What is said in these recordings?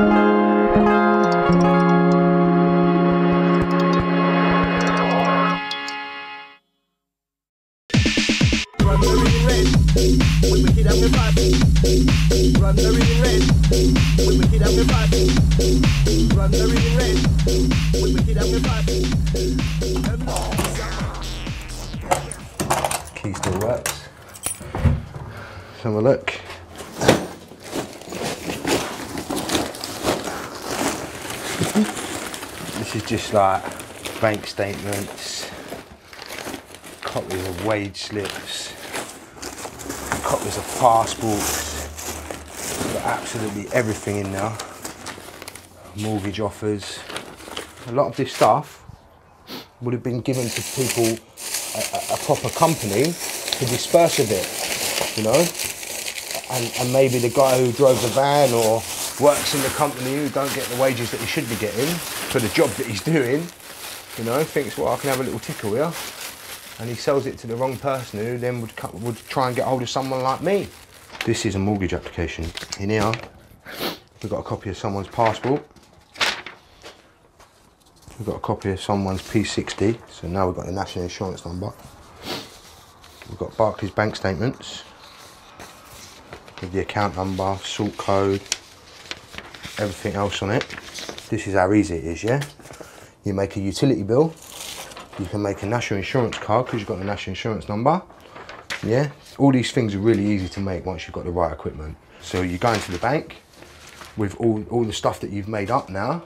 Key still works. Let's have a look. This is just like bank statements, copies of wage slips, copies of passports. Got absolutely everything in there. Mortgage offers. A lot of this stuff would have been given to people, a proper company, to disperse a bit, you know? And maybe the guy who drove the van or works in the company who don't get the wages that he should be getting for the job that he's doing, you know, thinks, well, I can have a little tickle here. And he sells it to the wrong person who then would try and get hold of someone like me. This is a mortgage application. In here, we've got a copy of someone's passport. We've got a copy of someone's P60, so now we've got the national insurance number. We've got Barclays bank statements with the account number, sort code, everything else on it. This is how easy it is, yeah? You make a utility bill, you can make a national insurance card because you've got the national insurance number, yeah? All these things are really easy to make once you've got the right equipment. So you go into the bank with all the stuff that you've made up now,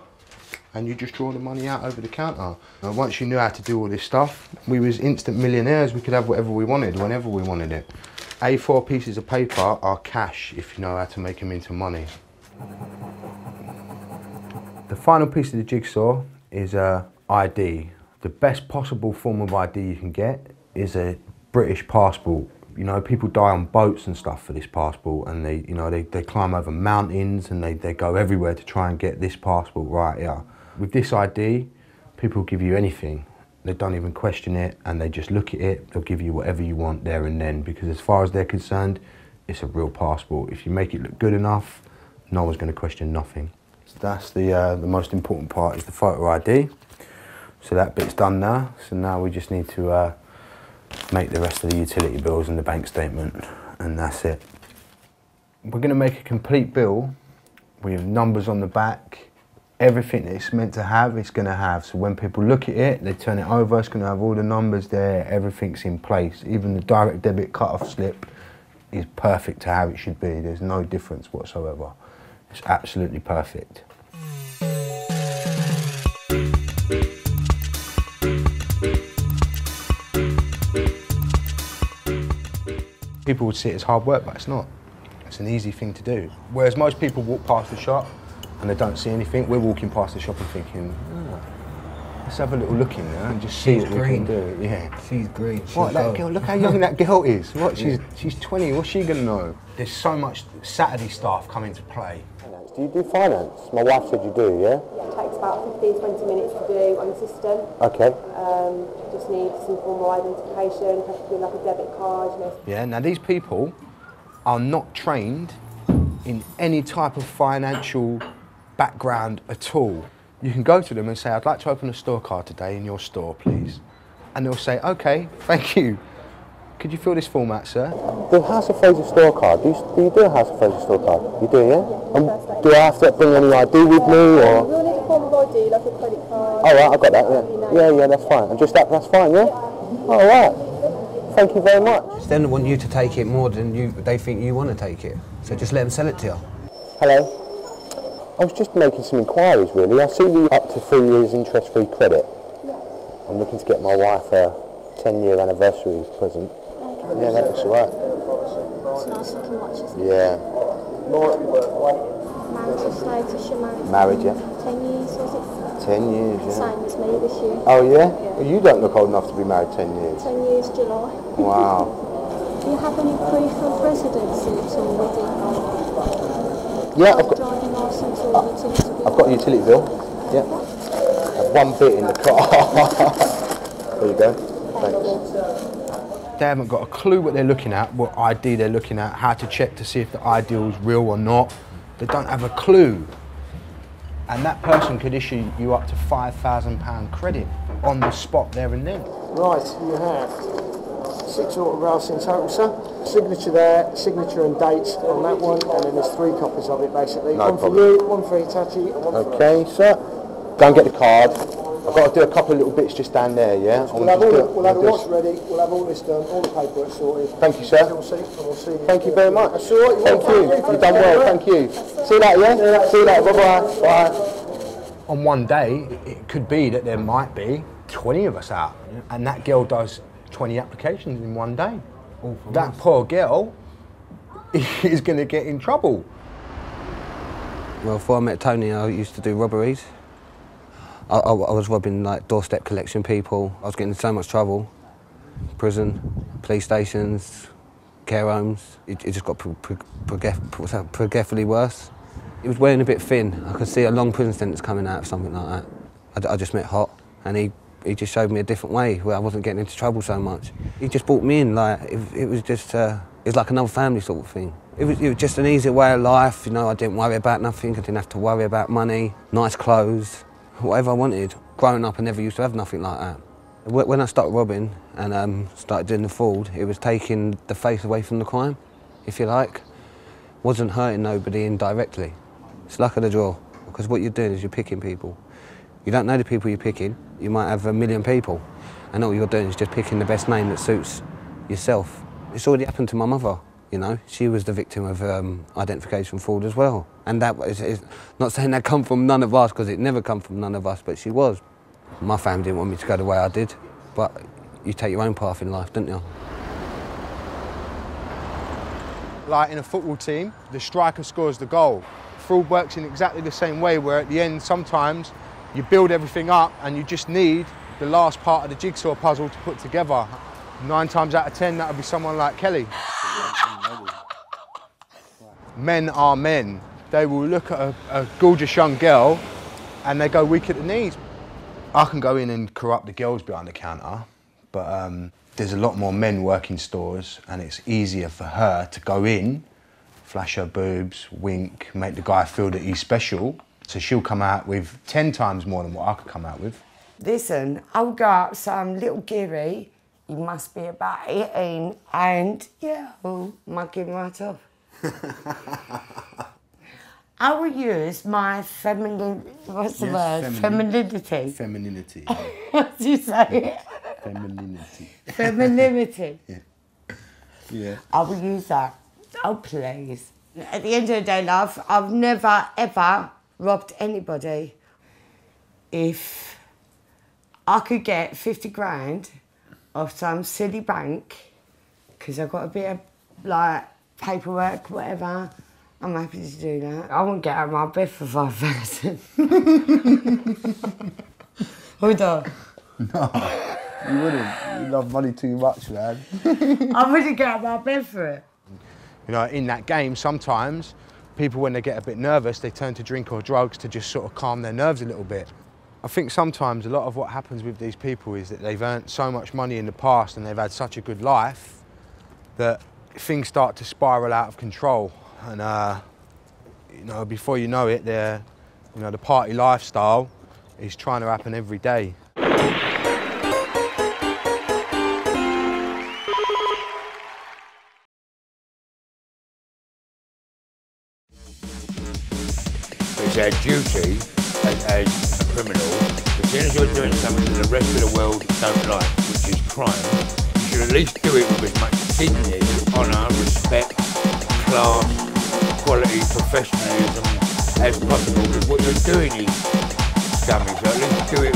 and you just draw the money out over the counter. And once you knew how to do all this stuff, we was instant millionaires. We could have whatever we wanted, whenever we wanted it. A4 pieces of paper are cash if you know how to make them into money. The final piece of the jigsaw is ID. The best possible form of ID you can get is a British passport. You know, people die on boats and stuff for this passport, and they climb over mountains and they go everywhere to try and get this passport right here. With this ID, people give you anything. They don't even question it, and they just look at it. They'll give you whatever you want there and then, because as far as they're concerned, it's a real passport. If you make it look good enough, no one's going to question nothing. So that's the most important part, is the photo ID. So that bit's done now. So now we just need to make the rest of the utility bills and the bank statement, and that's it. We're going to make a complete bill with numbers on the back. Everything that it's meant to have, it's going to have. So when people look at it, they turn it over, it's going to have all the numbers there, everything's in place. Even the direct debit cut-off slip is perfect to how it should be. There's no difference whatsoever. It's absolutely perfect. People would see it as hard work, but it's not. It's an easy thing to do. Whereas most people walk past the shop and they don't see anything, we're walking past the shop and thinking, oh, let's have a little look in there and just see what we can do. Yeah. She's great. What, that girl, look how young that girl is. What, she's 20, what's she gonna know? There's so much Saturday staff come into play. Do you do finance? My wife said you do, yeah? Yeah, it takes about 15-20 minutes to do on the system. Okay. Just need some formal identification, preferably like a debit card. You know. Yeah, now these people are not trained in any type of financial background at all. You can go to them and say, I'd like to open a store card today in your store, please. And they'll say, okay, thank you. Could you fill this form out, sir? The House of Fraser store card, do you do a House of Fraser store card? You do, yeah? Do I have to bring any ID with me, or? We'll need a form of ID, like a credit card. Oh, right, I got that, yeah. Yeah, that's fine. And just that's fine, yeah? All right. Thank you very much. They don't want you to take it more than they think you want to take it. So just let them sell it to you. Hello. I was just making some inquiries, really. I see you up to 3 years interest-free credit. Yeah. I'm looking to get my wife a 10-year anniversary present. Okay. Yeah, that looks all right. It's nice looking watch, isn't it? Yeah. Marital status, you're married? Married, yeah. 10 years, was it? 10 years, yeah. Same as me this year. Oh, yeah? Well, you don't look old enough to be married 10 years. 10 years, July. Wow. Do you have any proof of residency at all with it? Yeah, I've got driving licence or utility bill? I've got a utility bill. Yeah. I've one bit in the car. There you go. Thanks. They haven't got a clue what they're looking at, what ID they're looking at, how to check to see if the ID is real or not. They don't have a clue. And that person could issue you up to £5,000 credit on the spot there and then. Right, you have 6 autographs in total, sir. Signature there, signature and dates on that one, and then there's 3 copies of it basically. No one problem. for you, one for Hitachi, and one for Okay, sir. Go and get the card. I've got to do a couple of little bits just down there, yeah? We'll have the watch ready, we'll have all this done, all the paperwork sorted. Thank you, sir. We'll see you. Thank you very much. That's all right, Thank you. You've done well, thank you. See you later, yeah? See you later, bye-bye. Bye. On one day, it could be that there might be 20 of us out, and that girl does 20 applications in one day. That poor girl is going to get in trouble. Well, before I met Tony, I used to do robberies. I was robbing like doorstep collection people. I was getting in so much trouble. Prison, police stations, care homes. It just got progressively worse. He was wearing a bit thin. I could see a long prison sentence coming out of something like that. I just met Hot, and he just showed me a different way where I wasn't getting into trouble so much. He just brought me in, like, it was just, it was like another family sort of thing. It was just an easier way of life, you know, I didn't worry about nothing, I didn't have to worry about money, nice clothes, whatever I wanted. Growing up, I never used to have nothing like that. When I started robbing and started doing the fraud, it was taking the face away from the crime, if you like. Wasn't hurting nobody indirectly. It's luck of the draw, because what you're doing is you're picking people. You don't know the people you're picking, you might have 1 million people, and all you're doing is just picking the best name that suits yourself. It's already happened to my mother, you know. She was the victim of identification fraud as well. And that is not saying that come from none of us, because it never come from none of us, but she was. My family didn't want me to go the way I did, but you take your own path in life, don't you? Like in a football team, the striker scores the goal. Fraud works in exactly the same way, where at the end, sometimes you build everything up and you just need the last part of the jigsaw puzzle to put together. 9 times out of 10, that would be someone like Kelly. Men are men. They will look at a gorgeous young girl and they go weak at the knees. I can go in and corrupt the girls behind the counter, but there's a lot more men working stores, and it's easier for her to go in, flash her boobs, wink, make the guy feel that he's special. So she'll come out with 10 times more than what I could come out with. Listen, I'll go up some little Geary, he must be about 18, and yeah, I'll mug him right off. I will use my what's the word? Femininity. Femininity. How do you say it? Femininity. Femininity. Yeah. Yeah. I will use that. Oh, please. At the end of the day, love, I've never, ever robbed anybody. If I could get 50 grand off some silly bank, because I've got a bit of, like, paperwork, whatever, I'm happy to do that. I won't get out of my bed for 5,000. Hold on. No, you wouldn't. You love money too much, man. I wouldn't get out of my bed for it. You know, in that game, sometimes people, when they get a bit nervous, they turn to drink or drugs to just sort of calm their nerves a little bit. I think sometimes a lot of what happens with these people is that they've earned so much money in the past and they've had such a good life that things start to spiral out of control. And, you know, before you know it, the party lifestyle is trying to happen every day. It's our duty as a criminal, as soon as you're doing something that the rest of the world don't like, which is crime, you should at least do it with as much dignity, honour, respect, class, quality, professionalism as possible, because what you're doing is scummy, so at least do it